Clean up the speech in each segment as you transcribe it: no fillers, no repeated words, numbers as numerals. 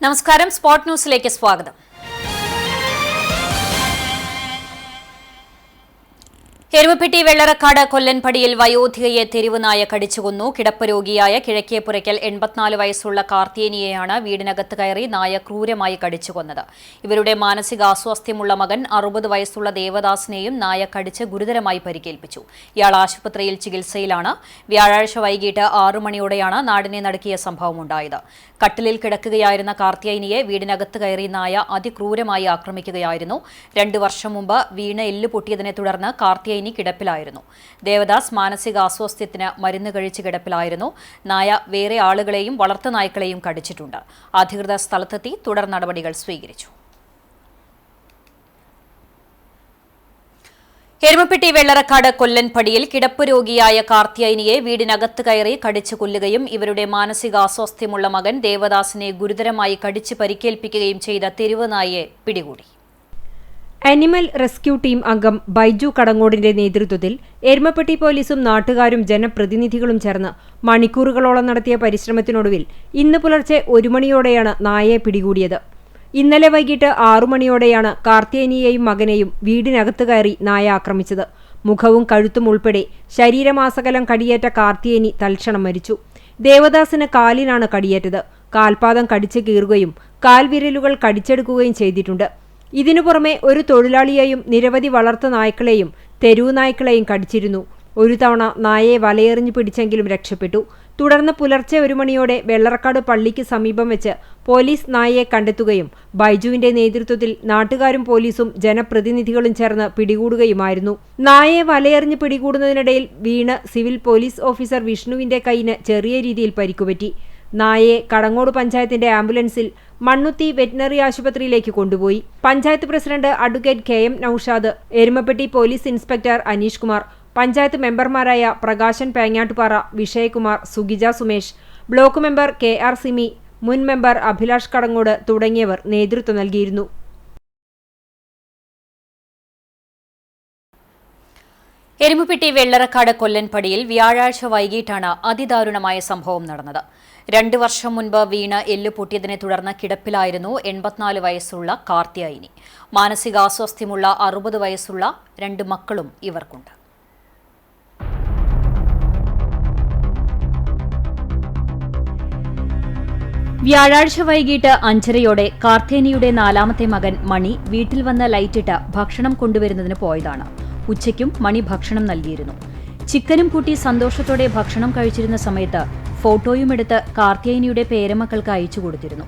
നമസ്കാരം, സ്പോട്ട് ന്യൂസിലേക്ക് സ്വാഗതം. എരുമപ്പെട്ടി വെള്ളറക്കാട് കൊല്ലൻപടിയിൽ വയോധികയെ തെരുവ് നായ കടിച്ചുകൊന്നു. കിടപ്പ് രോഗിയായ കിഴക്കേപ്പുരയ്ക്കൽ 84 വയസ്സുള്ള കാർത്തിയേനിയെയാണ് വീടിനകത്ത് കയറി നായ ക്രൂരമായി കടിച്ചുകൊന്നത്. ഇവരുടെ മാനസികാസ്വാസ്ഥ്യമുള്ള മകൻ 60 വയസ്സുള്ള ദേവദാസിനെയും നായ കടിച്ച് ഗുരുതരമായി പരിക്കേൽപ്പിച്ചു. ഇയാൾ ആശുപത്രിയിൽ ചികിത്സയിലാണ്. വ്യാഴാഴ്ച വൈകിട്ട് 6 മണിയോടെയാണ് നാടിനെ നടുക്കിയ സംഭവമുണ്ടായത്. കട്ടിലിൽ കിടക്കുകയായിരുന്ന കാർത്തിയേനിയെ വീടിനകത്ത് കയറി നായ അതിക്രൂരമായി ആക്രമിക്കുകയായിരുന്നു. 2 വർഷം മുമ്പ് വീണ് എല്ല് പൊട്ടിയതിനെ തുടർന്ന് കാർത്തിയേനി കിടപ്പിലായിരുന്നു. ദേവദാസ് മാനസികാസ്വാസ്ഥ്യത്തിന് മരുന്ന് കഴിച്ച് കിടപ്പിലായിരുന്നു. നായ വേറെ ആളുകളെയും വളർത്തുനായ്ക്കളെയും കടിച്ചിട്ടുണ്ട്. അധികൃതർ സ്ഥലത്തെത്തി തുടർ നടപടികൾ സ്വീകരിച്ചു. എരുമപ്പെട്ടി വെള്ളറക്കാട് കൊല്ലൻപടിയിൽ കിടപ്പ് രോഗിയായ കാർത്തിയേനിയെ വീടിനകത്ത് കയറി കടിച്ചു കൊല്ലുകയും ഇവരുടെ മാനസികാസ്വാസ്ഥ്യമുള്ള മകൻ ദേവദാസിനെ ഗുരുതരമായി കടിച്ച് പരിക്കേൽപ്പിക്കുകയും ചെയ്ത തെരുവ് നായയെ പിടികൂടി. ആനിമൽ റെസ്ക്യൂ ടീം അംഗം ബൈജു കടങ്ങോടിന്റെ നേതൃത്വത്തിൽ എരുമപ്പെട്ടി പോലീസും നാട്ടുകാരും ജനപ്രതിനിധികളും ചേർന്ന് മണിക്കൂറുകളോളം നടത്തിയ പരിശ്രമത്തിനൊടുവിൽ ഇന്ന് പുലർച്ചെ 1 മണിയോടെയാണ് നായയെ പിടികൂടിയത്. ഇന്നലെ വൈകിട്ട് 6 മണിയോടെയാണ് കാർത്തിയേനിയെയും മകനെയും വീടിനകത്ത് കയറി നായ ആക്രമിച്ചത്. മുഖവും കഴുത്തും ഉൾപ്പെടെ ശരീരമാസകലം കടിയേറ്റ കാർത്തിയേനി തൽക്ഷണം മരിച്ചു. ദേവദാസിന് കാലിനാണ് കടിയേറ്റത്. കാൽപാദം കടിച്ചു കീറുകയും കാൽവിരലുകൾ കടിച്ചെടുക്കുകയും ചെയ്തിട്ടുണ്ട്. ഇതിനു പുറമെ ഒരു തൊഴിലാളിയെയും നിരവധി വളർത്തു നായ്ക്കളെയും തെരുവു നായ്ക്കളെയും കടിച്ചിരുന്നു. ഒരു തവണ നായയെ വലയെറിഞ്ഞു പിടിച്ചെങ്കിലും രക്ഷപ്പെട്ടു. തുടർന്ന് പുലർച്ചെ 1 മണിയോടെ വെള്ളറക്കാട് പള്ളിക്ക് സമീപം വെച്ച് പോലീസ് നായയെ കണ്ടെത്തുകയും ബൈജുവിന്റെ നേതൃത്വത്തിൽ നാട്ടുകാരും പോലീസും ജനപ്രതിനിധികളും ചേർന്ന് പിടികൂടുകയുമായിരുന്നു. നായയെ വലയെറിഞ്ഞ് പിടികൂടുന്നതിനിടയിൽ വീണ് സിവിൽ പോലീസ് ഓഫീസർ വിഷ്ണുവിന്റെ കൈയിന് ചെറിയ രീതിയിൽ പരിക്കുപറ്റി. നായയെ കടങ്ങോട് പഞ്ചായത്തിന്റെ ആംബുലൻസിൽ മണ്ണുത്തി വെറ്റിനറി ആശുപത്രിയിലേക്ക് കൊണ്ടുപോയി. Panchayat president advocate KM Naushad, Erumapetty police inspector Aneesh Kumar, panchayat മെമ്പർമാരായ പ്രകാശൻ പേങ്ങാട്ടുപാറ, വിഷയകുമാർ, സുഗിജ Sumesh, block member KR Simi, മുൻ മെമ്പർ അഭിലാഷ് കടങ്ങോട് തുടങ്ങിയവർ നേതൃത്വം നൽകിയിരുന്നു. എരുമപ്പെട്ടി വെള്ളറക്കാട് കൊല്ലൻപടിയിൽ വ്യാഴാഴ്ച വൈകിട്ടാണ് അതിദാരുണമായ സംഭവം നടന്നത്. 2 വർഷം മുൻപ് വീണ് എല്ല് പൊട്ടിയതിനെ തുടർന്ന് കിടപ്പിലായിരുന്നു 84 വയസ്സുള്ള കാർത്തിയേനി. മാനസികാസ്വാസ്ഥ്യമുള്ള 60 വയസ്സുള്ള 2 മക്കളും ഇവർക്കുണ്ട്. വ്യാഴാഴ്ച വൈകിട്ട് 5:30യോടെ കാർത്തിയേനിയുടെ 4ാമത്തെ മകൻ മണി വീട്ടിൽ വന്ന് ലൈറ്റിട്ട് ഭക്ഷണം കൊണ്ടുവരുന്നതിന് പോയതാണ്. ഉച്ചയ്ക്കും മണി ഭക്ഷണം നൽകിയിരുന്നു. ചിക്കനും കൂട്ടി സന്തോഷത്തോടെ ഭക്ഷണം കഴിച്ചിരുന്ന സമയത്ത് ഫോട്ടോയുമെടുത്ത് കാർത്തിയേനിയുടെ പേരമക്കൾക്ക് അയച്ചു കൊടുത്തിരുന്നു.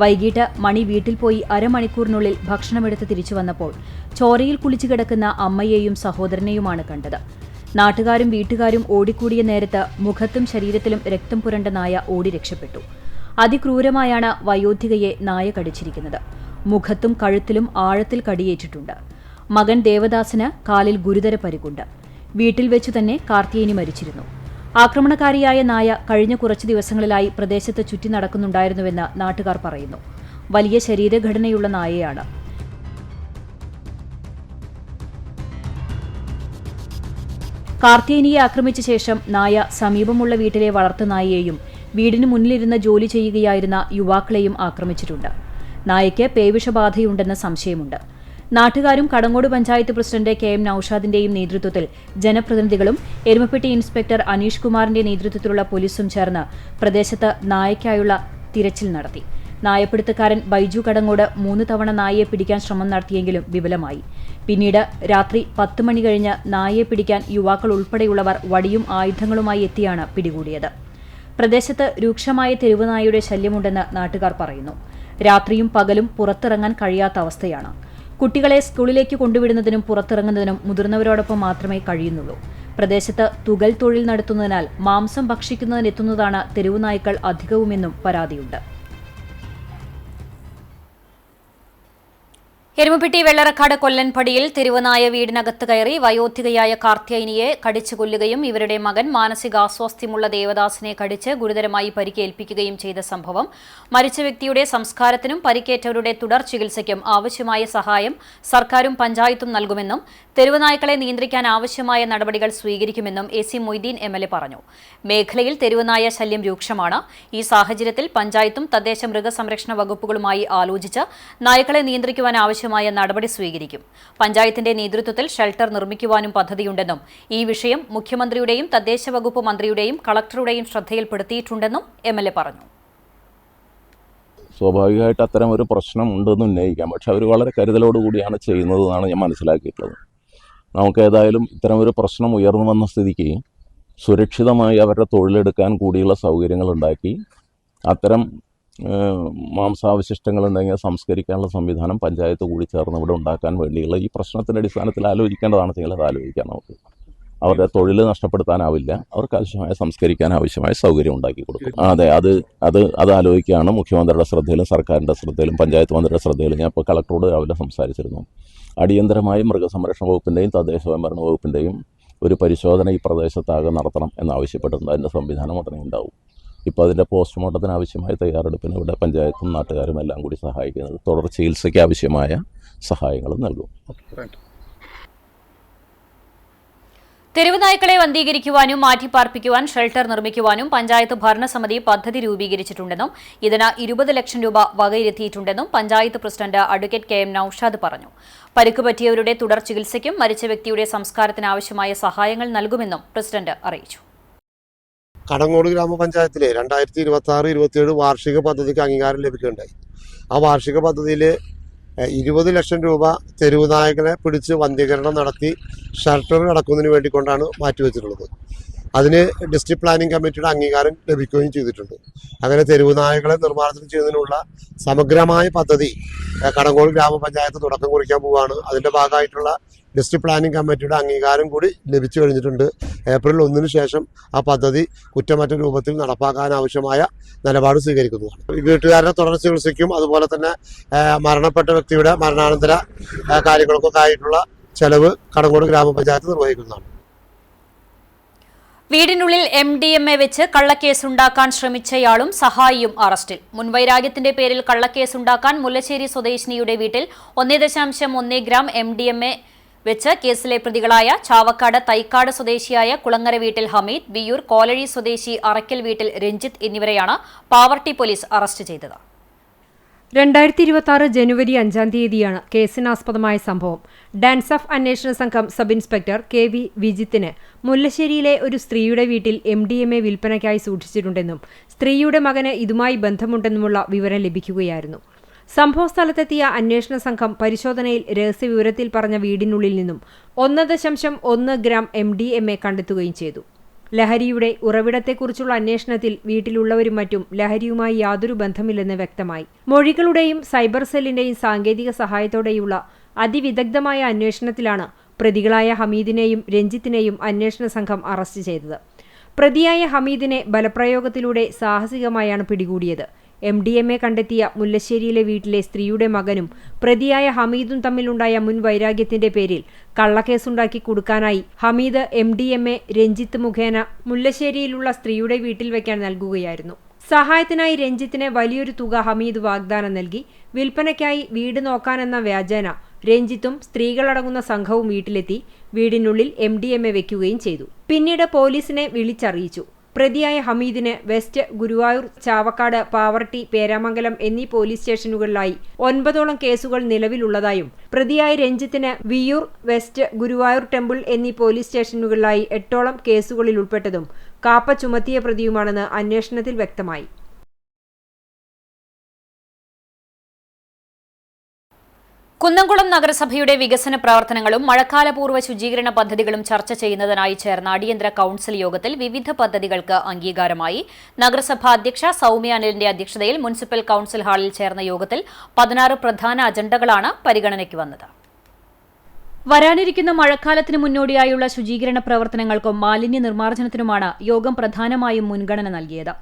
വൈകിട്ട് മണി വീട്ടിൽ പോയി അരമണിക്കൂറിനുള്ളിൽ ഭക്ഷണമെടുത്ത് തിരിച്ചു വന്നപ്പോൾ ചോരയിൽ കുളിച്ചു കിടക്കുന്ന അമ്മയെയും സഹോദരനെയുമാണ് കണ്ടത്. നാട്ടുകാരും വീട്ടുകാരും ഓടിക്കൂടിയ നേരത്ത് മുഖത്തും ശരീരത്തിലും രക്തം പുരണ്ട നായ ഓടി രക്ഷപ്പെട്ടു. അതിക്രൂരമായാണ് വയോധികയെ നായ കടിച്ചിരിക്കുന്നത്. മുഖത്തും കഴുത്തിലും ആഴത്തിൽ കടിയേറ്റിട്ടുണ്ട്. മകൻ ദേവദാസിന് കാലിൽ ഗുരുതര പരിക്കുണ്ട്. വീട്ടിൽ വെച്ചു തന്നെ കാർത്തിയേനി മരിച്ചിരുന്നു. ആക്രമണകാരിയായ നായ കഴിഞ്ഞ കുറച്ചു ദിവസങ്ങളിലായി പ്രദേശത്ത് ചുറ്റി നടക്കുന്നുണ്ടായിരുന്നുവെന്ന് നാട്ടുകാർ പറയുന്നു. വലിയ ശരീരഘടനയുള്ള നായയാണ്. കാർത്തിയേനിയെ ആക്രമിച്ച ശേഷം നായ സമീപമുള്ള വീട്ടിലെ വളർത്തുനായയെയും വീടിന് മുന്നിലിരുന്ന് ജോലി ചെയ്യുകയായിരുന്ന യുവാക്കളെയും ആക്രമിച്ചിട്ടുണ്ട്. നായയ്ക്ക് പേവിഷബാധയുണ്ടെന്ന് സംശയമുണ്ട്. നാട്ടുകാരും കടങ്ങോട് പഞ്ചായത്ത് പ്രസിഡന്റ് KM നൌഷാദിന്റെയും നേതൃത്വത്തിൽ ജനപ്രതിനിധികളും എരുമപ്പെട്ടി ഇൻസ്പെക്ടർ അനീഷ് കുമാറിന്റെ നേതൃത്വത്തിലുള്ള പോലീസും ചേർന്ന് പ്രദേശത്ത് നായയ്ക്കായുള്ള തിരച്ചിൽ നടത്തി. നായപ്പിടുത്തക്കാരൻ ബൈജു കടങ്ങോട് 3 തവണ നായയെ പിടിക്കാൻ ശ്രമം നടത്തിയെങ്കിലും വിഫലമായി. പിന്നീട് രാത്രി 10 മണി കഴിഞ്ഞ് നായയെ പിടിക്കാൻ യുവാക്കൾ ഉൾപ്പെടെയുള്ളവർ വടിയും ആയുധങ്ങളുമായി എത്തിയാണ് പിടികൂടിയത്. പ്രദേശത്ത് രൂക്ഷമായ തെരുവുനായയുടെ ശല്യമുണ്ടെന്ന് നാട്ടുകാർ പറയുന്നു. രാത്രിയും പകലും പുറത്തിറങ്ങാൻ കഴിയാത്ത അവസ്ഥയാണ്. കുട്ടികളെ സ്കൂളിലേക്ക് കൊണ്ടുവിടുന്നതിനും പുറത്തിറങ്ങുന്നതിനും മുതിർന്നവരോടൊപ്പം മാത്രമേ കഴിയുന്നുള്ളൂ. പ്രദേശത്ത് തുകൽ തൊഴിൽ നടത്തുന്നതിനാൽ മാംസം ഭക്ഷിക്കുന്നതിനെത്തുന്നതാണ് തെരുവുനായ്ക്കൾ അധികവുമെന്നും പരാതിയുണ്ട്. എരുമപ്പെട്ടി വെള്ളറക്കാട് കൊല്ലൻപടിയിൽ തെരുവനായ വീടിനകത്ത് കയറി വയോധികയായ കാർത്തിയായനിയെ കടിച്ചു കൊല്ലുകയും ഇവരുടെ മകൻ മാനസികാസ്വാസ്ഥ്യമുള്ള ദേവദാസിനെ കടിച്ച് ഗുരുതരമായി പരിക്കേൽപ്പിക്കുകയും ചെയ്ത സംഭവം മരിച്ച വ്യക്തിയുടെ സംസ്കാരത്തിനും പരിക്കേറ്റവരുടെ തുടർ ചികിത്സയ്ക്കും ആവശ്യമായ സഹായം സർക്കാരും പഞ്ചായത്തും നൽകുമെന്നും തെരുവനായ്ക്കളെ നിയന്ത്രിക്കാൻ ആവശ്യമായ നടപടികൾ സ്വീകരിക്കുമെന്നും AC മൊയ്തീൻ MLA പറഞ്ഞു. മേഖലയിൽ തെരുവനായ ശല്യം രൂക്ഷമാണ്. ഈ സാഹചര്യത്തിൽ പഞ്ചായത്തും തദ്ദേശ മൃഗസംരക്ഷണ വകുപ്പുകളുമായി ആലോചിച്ച് നായ്ക്കളെ നിയന്ത്രിക്കുവാൻ ആവശ്യമായ നടപടി സ്വീകരിക്കും. പഞ്ചായത്തിന്റെ നേതൃത്വത്തിൽ ഷെൽട്ടർ നിർമ്മിക്കുവാനും പദ്ധതിയുണ്ടെന്നും ഈ വിഷയം മുഖ്യമന്ത്രിയുടെയും തദ്ദേശ വകുപ്പ് മന്ത്രിയുടെയും കളക്ടറുടെയും ശ്രദ്ധയിൽപ്പെടുത്തിയിട്ടുണ്ടെന്നും MLA പറഞ്ഞു. സ്വാഭാവികമായിട്ട് അത്തരം ഒരു പ്രശ്നം ഉണ്ടെന്ന് ഉന്നയിക്കാം. പക്ഷെ അവർ വളരെ കരുതലോടുകൂടിയാണ് ചെയ്യുന്നതെന്നാണ് ഞാൻ മനസ്സിലാക്കിയിട്ടുള്ളത്. നമുക്ക് ഏതായാലും ഇത്തരം ഒരു പ്രശ്നം ഉയർന്നു വന്ന സ്ഥിതിക്ക് സുരക്ഷിതമായി അവരുടെ തൊഴിലെടുക്കാൻ കൂടിയുള്ള സൗകര്യങ്ങൾ ഉണ്ടാക്കി അത്തരം മാംസാവശിഷ്ടങ്ങളുണ്ടെങ്കിൽ സംസ്കരിക്കാനുള്ള സംവിധാനം പഞ്ചായത്ത് കൂടി ചേർന്ന് ഇവിടെ ഉണ്ടാക്കാൻ വേണ്ടിയുള്ള ഈ പ്രശ്നത്തിൻ്റെ അടിസ്ഥാനത്തിൽ ആലോചിക്കേണ്ടതാണ്. അത് ആലോചിക്കാം. നമുക്ക് അവരുടെ തൊഴിൽ നഷ്ടപ്പെടുത്താനാവില്ല. അവർക്ക് ആവശ്യമായ സംസ്കരിക്കാൻ ആവശ്യമായ സൗകര്യം ഉണ്ടാക്കി കൊടുക്കും. അതെ, അത് ആലോചിക്കുകയാണ്. മുഖ്യമന്ത്രിയുടെ ശ്രദ്ധയിലും സർക്കാരിൻ്റെ ശ്രദ്ധയിലും പഞ്ചായത്ത് മന്ത്രിയുടെ ശ്രദ്ധയിലും ഞാൻ ഇപ്പോൾ കളക്ടറോട് രാവിലെ സംസാരിച്ചിരുന്നു. അടിയന്തരമായി മൃഗസംരക്ഷണ വകുപ്പിൻ്റെയും തദ്ദേശ സ്വയംഭരണ വകുപ്പിൻ്റെയും ഒരു പരിശോധന ഈ പ്രദേശത്താകെ നടത്തണം എന്നാവശ്യപ്പെട്ടിട്ടുണ്ട്. അതിൻ്റെ സംവിധാനം ഉടനെ ഉണ്ടാവും. ഇപ്പോൾ അതിൻ്റെ പോസ്റ്റ്മോർട്ടത്തിന് ആവശ്യമായ തയ്യാറെടുപ്പിന് ഇവിടെ പഞ്ചായത്തും നാട്ടുകാരും എല്ലാം കൂടി സഹായിക്കുന്നത്. തുടർ ചികിത്സയ്ക്ക് ആവശ്യമായ സഹായങ്ങളും നൽകും. തെരുവുനായ്ക്കളെ വന്ധീകരിക്കുവാനും മാറ്റിപ്പാർപ്പിക്കുവാൻ ഷെൽട്ടർ നിർമ്മിക്കുവാനും പഞ്ചായത്ത് ഭരണസമിതി പദ്ധതി രൂപീകരിച്ചിട്ടുണ്ടെന്നും ഇതിന് 20 ലക്ഷം രൂപ വകയിരുത്തിയിട്ടുണ്ടെന്നും panchayat president advocate KM Naushad പറഞ്ഞു. പരിക്ക് പറ്റിയവരുടെ തുടർ ചികിത്സയ്ക്കും മരിച്ച വ്യക്തിയുടെ സംസ്കാരത്തിന് ആവശ്യമായ സഹായങ്ങൾ നൽകുമെന്നും പ്രസിഡന്റ് അറിയിച്ചു. കടങ്ങോട് ഗ്രാമപഞ്ചായത്തിലെ 2026-27 വാർഷിക പദ്ധതിക്ക് അംഗീകാരം ലഭിക്കുകയുണ്ടായി. ആ വാർഷിക പദ്ധതിയിൽ 20 ലക്ഷം രൂപ തെരുവുനായകളെ പിടിച്ച് വന്ധീകരണം നടത്തി ഷെൽട്ടർ നടക്കുന്നതിന് വേണ്ടിക്കൊണ്ടാണ് മാറ്റിവെച്ചിട്ടുള്ളത്. അതിന് ഡിസ്ട്രിക്ട് പ്ലാനിംഗ് കമ്മിറ്റിയുടെ അംഗീകാരം ലഭിക്കുകയും ചെയ്തിട്ടുണ്ട്. അങ്ങനെ തെരുവുനായകളെ നിർമ്മാർജ്ജനം ചെയ്യുന്നതിനുള്ള സമഗ്രമായ പദ്ധതി കടങ്ങോട് ഗ്രാമപഞ്ചായത്ത് തുടക്കം കുറിക്കാൻ പോവുകയാണ്. അതിൻ്റെ ഭാഗമായിട്ടുള്ള ഡിസ്ട്രിക്ട് പ്ലാനിംഗ് കമ്മിറ്റിയുടെ അംഗീകാരം കൂടി ലഭിച്ചു കഴിഞ്ഞിട്ടുണ്ട്. ഏപ്രിൽ 1 ശേഷം ആ പദ്ധതി കുറ്റമറ്റ രൂപത്തിൽ നടപ്പാക്കാൻ ആവശ്യമായ നിലപാട് സ്വീകരിക്കുന്നതാണ്. വീട്ടുകാരുടെ തുടർ ചികിത്സയ്ക്കും അതുപോലെ തന്നെ മരണപ്പെട്ട വ്യക്തിയുടെ മരണാനന്തര കാര്യങ്ങൾക്കൊക്കെ ആയിട്ടുള്ള ചെലവ് കടങ്ങോട് ഗ്രാമപഞ്ചായത്ത് നിർവഹിക്കുന്നതാണ്. വീടിനുള്ളിൽ MDMA വെച്ച് കള്ളക്കേസുണ്ടാക്കാൻ ശ്രമിച്ചയാളും സഹായിയും അറസ്റ്റിൽ. മുൻവൈരാഗ്യത്തിന്റെ പേരിൽ കള്ളക്കേസുണ്ടാക്കാൻ മുല്ലശ്ശേരി സ്വദേശിനിയുടെ വീട്ടിൽ 1.1 ഗ്രാം MDMA വെച്ച് കേസിലെ പ്രതികളായ ചാവക്കാട് തൈക്കാട് സ്വദേശിയായ കുളങ്ങര വീട്ടിൽ ഹമീദ്, വിയൂർ കോലഴി സ്വദേശി അറക്കൽ വീട്ടിൽ രഞ്ജിത്ത് എന്നിവരെയാണ് പാവർട്ടി പോലീസ് അറസ്റ്റ് ചെയ്തത്. 2026 ജനുവരി 5-ാം തീയതിയാണ് കേസിനാസ്പദമായ സംഭവം. ഡാൻസ് ഓഫ് അന്വേഷണ സംഘം സബ് ഇൻസ്പെക്ടർ KV വിജിത്തിന് മുല്ലശ്ശേരിയിലെ ഒരു സ്ത്രീയുടെ വീട്ടിൽ MDMA വിൽപ്പനയ്ക്കായി സൂക്ഷിച്ചിട്ടുണ്ടെന്നും സ്ത്രീയുടെ മകന് ഇതുമായി ബന്ധമുണ്ടെന്നുമുള്ള വിവരം ലഭിക്കുകയായിരുന്നു. സംഭവസ്ഥലത്തെത്തിയ അന്വേഷണ സംഘം പരിശോധനയിൽ രഹസ്യവിവരത്തിൽ പറഞ്ഞ വീടിനുള്ളിൽ നിന്നും 1.1 ഗ്രാം MDMA കണ്ടെത്തുകയും ചെയ്തു. ലഹരിയുടെ ഉറവിടത്തെക്കുറിച്ചുള്ള അന്വേഷണത്തിൽ വീട്ടിലുള്ളവരും മറ്റും ലഹരിയുമായി യാതൊരു ബന്ധമില്ലെന്ന് വ്യക്തമായി. മൊഴികളുടെയും സൈബർ സെല്ലിന്റെയും സാങ്കേതിക സഹായത്തോടെയുള്ള അതിവിദഗ്ധമായ അന്വേഷണത്തിലാണ് പ്രതികളായ ഹമീദിനെയും രഞ്ജിത്തിനെയും അന്വേഷണ സംഘം അറസ്റ്റ് ചെയ്തത്. പ്രതിയായ ഹമീദിനെ ബലപ്രയോഗത്തിലൂടെ സാഹസികമായാണ് പിടികൂടിയത്. MDMA കണ്ടെത്തിയ മുല്ലശ്ശേരിയിലെ വീട്ടിലെ സ്ത്രീയുടെ മകനും പ്രതിയായ ഹമീദും തമ്മിലുണ്ടായ മുൻ വൈരാഗ്യത്തിന്റെ പേരിൽ കള്ളക്കേസുണ്ടാക്കി കൊടുക്കാനായി ഹമീദ് MDMA രഞ്ജിത്ത് മുഖേന മുല്ലശ്ശേരിയിലുള്ള സ്ത്രീയുടെ വീട്ടിൽ വയ്ക്കാൻ നൽകുകയായിരുന്നു. സഹായത്തിനായി രഞ്ജിത്തിന് വലിയൊരു തുക ഹമീദ് വാഗ്ദാനം നൽകി. വിൽപ്പനയ്ക്കായി വീട് നോക്കാനെന്ന വ്യാജേന രഞ്ജിത്തും സ്ത്രീകളടങ്ങുന്ന സംഘവും വീട്ടിലെത്തി വീടിനുള്ളിൽ MDMA വെക്കുകയും ചെയ്തു. പിന്നീട് പോലീസിനെ വിളിച്ചറിയിച്ചു. പ്രതിയായ ഹമീദിന് വെസ്റ്റ്, ഗുരുവായൂർ, ചാവക്കാട്, പാവർട്ടി, പേരാമംഗലം എന്നീ പോലീസ് സ്റ്റേഷനുകളിലായി 9ഓളം കേസുകൾ നിലവിലുള്ളതായും പ്രതിയായ രഞ്ജിത്തിന് വിയൂർ, വെസ്റ്റ്, ഗുരുവായൂർ ടെമ്പിൾ എന്നീ പോലീസ് സ്റ്റേഷനുകളിലായി 8ഓളം കേസുകളിൽ ഉൾപ്പെട്ടതും കാപ്പ ചുമത്തിയ പ്രതിയുമാണെന്ന് അന്വേഷണത്തിൽ വ്യക്തമായി. കുന്നംകുളം നഗരസഭയുടെ വികസന പ്രവർത്തനങ്ങളും മഴക്കാലപൂർവ്വ ശുചീകരണ പദ്ധതികളും ചർച്ച ചെയ്യുന്നതിനായി ചേർന്ന അടിയന്തര കൌൺസിൽ യോഗത്തിൽ വിവിധ പദ്ധതികൾക്ക് അംഗീകാരമായി. നഗരസഭാ അധ്യക്ഷ സൗമ്യ അനിലിന്റെ അധ്യക്ഷതയിൽ മുനിസിപ്പൽ കൌൺസിൽ ഹാളിൽ ചേർന്ന യോഗത്തിൽ 16 പ്രധാന അജണ്ടകളാണ് പരിഗണനയ്ക്ക് വന്നത്. വരാനിരിക്കുന്ന മഴക്കാലത്തിന് മുന്നോടിയായുള്ള ശുചീകരണ പ്രവർത്തനങ്ങൾക്കും മാലിന്യ നിർമ്മാർജ്ജനത്തിനുമാണ് യോഗം പ്രധാനമായും മുൻഗണന നൽകിയത്.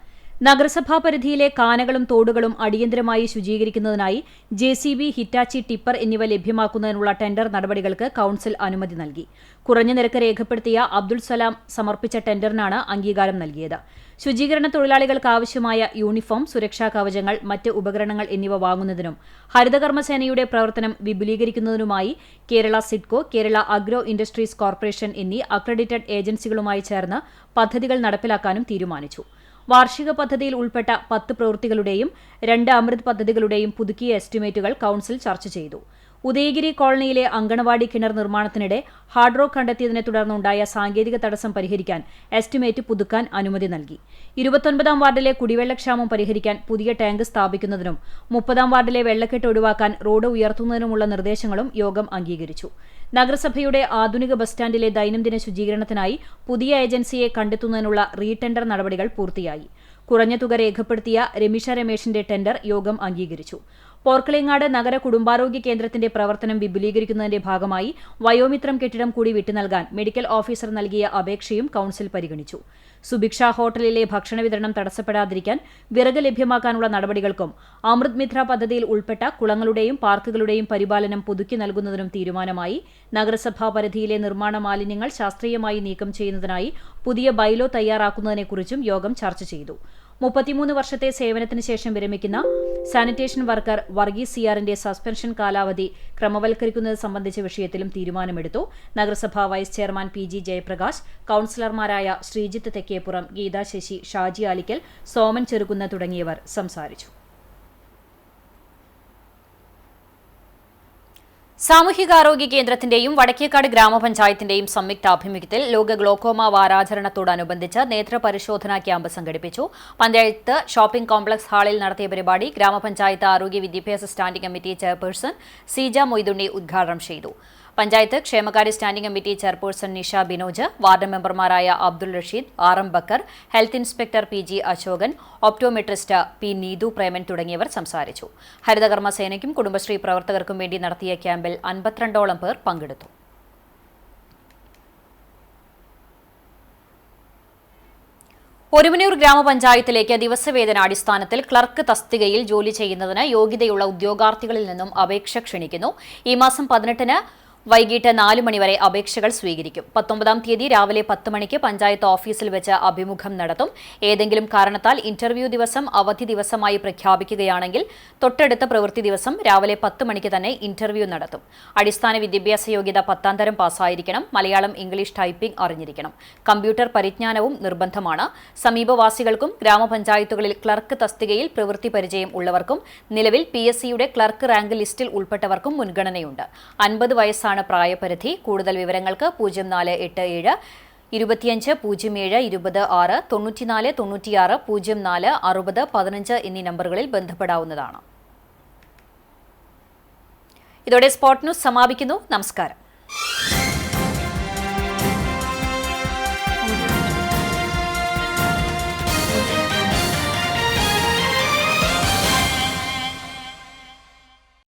നഗരസഭാ പരിധിയിലെ കാനകളും തോടുകളും അടിയന്തരമായി ശുചീകരിക്കുന്നതിനായി JCB, ഹിറ്റാച്ചി, ടിപ്പർ എന്നിവ ലഭ്യമാക്കുന്നതിനുള്ള ടെൻഡർ നടപടികൾക്ക് കൌൺസിൽ അനുമതി നൽകി. കുറഞ്ഞ നിരക്ക് രേഖപ്പെടുത്തിയ അബ്ദുൾ സലാം സമർപ്പിച്ച ടെൻഡറിനാണ് അംഗീകാരം നൽകിയത്. ശുചീകരണ തൊഴിലാളികൾക്ക് ആവശ്യമായ യൂണിഫോം, സുരക്ഷാ കവചങ്ങൾ, മറ്റ് ഉപകരണങ്ങൾ എന്നിവ വാങ്ങുന്നതിനും ഹരിതകർമ്മസേനയുടെ പ്രവർത്തനം വിപുലീകരിക്കുന്നതിനുമായി Kerala SIDCO, Kerala agro industries corporation എന്നീ അക്രഡിറ്റഡ് ഏജൻസികളുമായി ചേർന്ന് പദ്ധതികൾ നടപ്പിലാക്കാനും തീരുമാനിച്ചു. വാർഷിക പദ്ധതിയിൽ ഉൾപ്പെട്ട 10 പ്രവൃത്തികളുടെയും 2 അമൃത് പദ്ധതികളുടെയും പുതുക്കിയ എസ്റ്റിമേറ്റുകൾ കൌൺസിൽ ചർച്ച ചെയ്തു. ഉദയഗിരി കോളനിയിലെ അങ്കണവാടി കിണർ നിർമ്മാണത്തിനിടെ ഹാർഡ് റോക്ക് കണ്ടെത്തിയതിനെ തുടർന്നുണ്ടായ സാങ്കേതിക തടസ്സം പരിഹരിക്കാൻ എസ്റ്റിമേറ്റ് പുതുക്കാൻ അനുമതി നൽകി. 29-ാം വാർഡിലെ കുടിവെള്ളക്ഷാമം പരിഹരിക്കാൻ പുതിയ ടാങ്ക് സ്ഥാപിക്കുന്നതിനും 30-ാം വാർഡിലെ വെള്ളക്കെട്ട് ഒഴിവാക്കാൻ റോഡ് ഉയർത്തുന്നതിനുമുള്ള നിർദ്ദേശങ്ങളും യോഗം അംഗീകരിച്ചു. നഗരസഭയുടെ ആധുനിക ബസ് സ്റ്റാൻഡിലെ ദൈനംദിന ശുചീകരണത്തിനായി പുതിയ ഏജൻസിയെ കണ്ടെത്തുന്നതിനുള്ള റീടെൻഡർ നടപടികൾ പൂർത്തിയായി. കുറഞ്ഞ തുക രേഖപ്പെടുത്തിയ രമിഷ രമേശിന്റെ ടെൻഡർ യോഗം അംഗീകരിച്ചു. പോർക്കളങ്ങാട് നഗര കുടുംബാരോഗ്യ കേന്ദ്രത്തിന്റെ പ്രവർത്തനം വിപുലീകരിക്കുന്നതിന്റെ ഭാഗമായി വയോമിത്രം കെട്ടിടം കൂടി വിട്ടുനൽകാൻ മെഡിക്കൽ ഓഫീസർ നൽകിയ അപേക്ഷയും കൌൺസിൽ പരിഗണിച്ചു. സുഭിക്ഷ ഹോട്ടലിലെ ഭക്ഷണ വിതരണം തടസ്സപ്പെടാതിരിക്കാൻ വിറക് ലഭ്യമാക്കാനുള്ള നടപടികൾക്കും അമൃത് മിത്ര പദ്ധതിയിൽ ഉൾപ്പെട്ട കുളങ്ങളുടെയും പാർക്കുകളുടെയും പരിപാലനം പുതുക്കി നൽകുന്നതിനും തീരുമാനമായി. നഗരസഭാ പരിധിയിലെ നിർമ്മാണ മാലിന്യങ്ങൾ ശാസ്ത്രീയമായി നീക്കം ചെയ്യുന്നതിനായി പുതിയ ബൈലോ തയ്യാറാക്കുന്നതിനെക്കുറിച്ചും യോഗം ചർച്ച ചെയ്തു. 33 വർഷത്തെ സേവനത്തിന് ശേഷം വിരമിക്കുന്ന സാനിറ്റേഷൻ വർക്കർ വർഗീസ് സിയാറിന്റെ സസ്പെൻഷൻ കാലാവധി ക്രമവൽക്കരിക്കുന്നത് സംബന്ധിച്ച വിഷയത്തിലും തീരുമാനമെടുത്തു. നഗരസഭാ വൈസ് ചെയർമാൻ PG ജയപ്രകാശ്, കൌൺസിലർമാരായ ശ്രീജിത്ത് തെക്കേപ്പുറം, ഗീതാ ശശി, ഷാജി ആലിക്കൽ, സോമൻ ചെറുകുന്ന് തുടങ്ങിയവർ സംസാരിച്ചു. സാമൂഹികാരോഗ്യ കേന്ദ്രത്തിന്റെയും വടക്കേക്കാട് ഗ്രാമപഞ്ചായത്തിന്റെയും സംയുക്താഭിമുഖ്യത്തിൽ ലോക ഗ്ലോക്കോമ വാരാചരണത്തോടനുബന്ധിച്ച് നേത്രപരിശോധനാ ക്യാമ്പ് സംഘടിപ്പിച്ചു. പഞ്ചായത്ത് ഷോപ്പിംഗ് കോംപ്ലക്സ് ഹാളിൽ നടത്തിയ പരിപാടി ഗ്രാമപഞ്ചായത്ത് ആരോഗ്യ വിദ്യാഭ്യാസ standing committee chairperson Seeja Moithunni ഉദ്ഘാടനം ചെയ്തു. പഞ്ചായത്ത് ക്ഷേമകാര്യ standing committee chairperson Nisha Binoj, ward മെമ്പർമാരായ Abdul Rasheed, RM Bakkar, health inspector PG Asokan, optometrist P Neethu Preman തുടങ്ങിയവർ സംസാരിച്ചു. ഹരിതകർമ്മ സേനയ്ക്കും കുടുംബശ്രീ പ്രവർത്തകർക്കും വേണ്ടി നടത്തിയ ക്യാമ്പിൽ 52ഓളം പേർ പങ്കെടുത്തു. ഒരുമനൂർ ഗ്രാമപഞ്ചായത്തിലേക്ക് ദിവസവേതനാടിസ്ഥാനത്തിൽ ക്ലർക്ക് തസ്തികയിൽ ജോലി ചെയ്യുന്നതിന് യോഗ്യതയുള്ള ഉദ്യോഗാർത്ഥികളിൽ നിന്നും അപേക്ഷ ക്ഷണിക്കുന്നു. ഈ മാസം 18-ന് വൈകിട്ട് 4 മണിവരെ അപേക്ഷകൾ സ്വീകരിക്കും. 19-ാം തീയതി രാവിലെ 10 മണിക്ക് പഞ്ചായത്ത് ഓഫീസിൽ വെച്ച് അഭിമുഖം നടത്തും. ഏതെങ്കിലും കാരണത്താൽ ഇന്റർവ്യൂ ദിവസം അവധി ദിവസമായി പ്രഖ്യാപിക്കുകയാണെങ്കിൽ തൊട്ടടുത്ത പ്രവൃത്തി ദിവസം രാവിലെ 10 മണിക്ക് തന്നെ ഇന്റർവ്യൂ നടത്തും. അടിസ്ഥാന വിദ്യാഭ്യാസ യോഗ്യത 10ാം തരം പാസ്സായിരിക്കണം. മലയാളം, ഇംഗ്ലീഷ് ടൈപ്പിംഗ് അറിഞ്ഞിരിക്കണം. കമ്പ്യൂട്ടർ പരിജ്ഞാനവും നിർബന്ധമാണ്. സമീപവാസികൾക്കും ഗ്രാമപഞ്ചായത്തുകളിൽ ക്ലർക്ക് തസ്തികയിൽ പ്രവൃത്തി പരിചയം ഉള്ളവർക്കും നിലവിൽ PSCയുടെ ക്ലർക്ക് റാങ്ക് ലിസ്റ്റിൽ ഉൾപ്പെട്ടവർക്കും മുൻഗണനയുണ്ട്. 50 വയസ്സാണ് പ്രായപരിധി. കൂടുതൽ വിവരങ്ങൾക്ക് 0487 25 07 26 94 96 04 60 15 എന്നീ നമ്പറുകളിൽ ബന്ധപ്പെടാവുന്നതാണ്. ഇതോടെ സ്പോട്ട് ന്യൂസ് സമാപിക്കുന്നു. നമസ്കാരം.